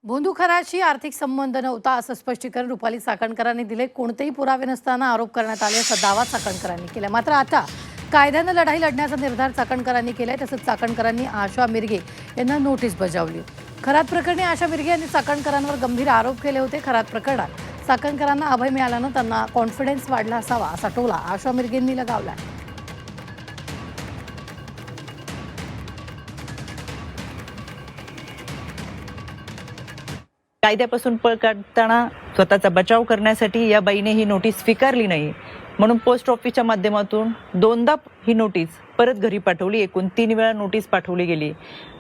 भोंदूखराशी आर्थिक संबंध नव्हता असं स्पष्टीकरण रुपाली चाकणकरांनी दिले। कोणतेही पुरावे नसताना आरोप करण्यात आले असा दावा चाकणकरांनी केला। मात्र आता कायद्यानं लढाई लढण्याचा निर्धार चाकणकरांनी केलाय। तसंच चाकणकरांनी आशा मिरगे यांना नोटीस बजावली। खरात प्रकरणी आशा मिरगे यांनी चाकणकरांवर गंभीर आरोप केले होते। खरात प्रकरणात चाकणकरांना अभय मिळाल्यानं त्यांना कॉन्फिडन्स वाढला असावा असा टोला आशा मिरगेंनी लगावला। कायद्यापासून पळ काढताना स्वतःचा बचाव करण्यासाठी या बाईने ही नोटीस स्वीकारली नाही, म्हणून पोस्ट ऑफिसच्या माध्यमातून दोनदा ही नोटीस परत घरी पाठवली। एकूण 3 वेळा नोटीस पाठवली गेली,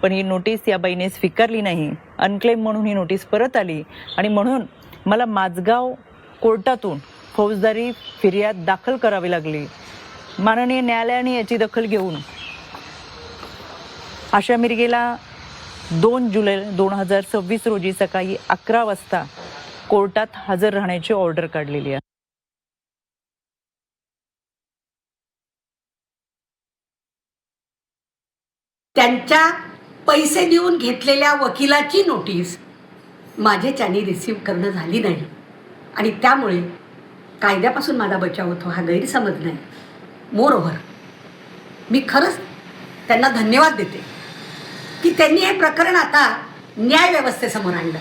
पण ही नोटीस या बाईने स्वीकारली नाही। अनक्लेम म्हणून ही नोटीस परत आली आणि म्हणून मला माझगाव कोर्टातून फौजदारी फिर्याद दाखल करावी लागली। माननीय न्यायालयाने याची दखल घेऊन आशा मिरगेला 2 जुलै 2026 रोजी सकाळी 11 वाजता कोर्टात हजर राहण्याची ऑर्डर काढलेली आहे। त्यांच्या पैसे देऊन घेतलेल्या वकिलाची नोटीस माझ्याच्यानी रिसीव्ह करणं झाली नाही आणि त्यामुळे कायद्यापासून माझा बचाव होतो हा गैरसमज नाही। मोरओव्हर मी खरंच त्यांना धन्यवाद देते की त्यांनी हे प्रकरण आता न्याय व्यवस्थेसमोर आणलं,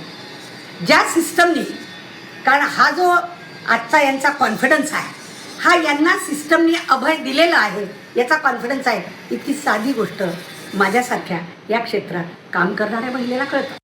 ज्या सिस्टमनी, कारण हा जो आजचा यांचा कॉन्फिडन्स आहे हा यांना सिस्टमनी अभय दिलेला आहे याचा कॉन्फिडन्स आहे। इतकी साधी गोष्ट माझ्यासारख्या या क्षेत्रात काम करणाऱ्या महिलेला कळतं।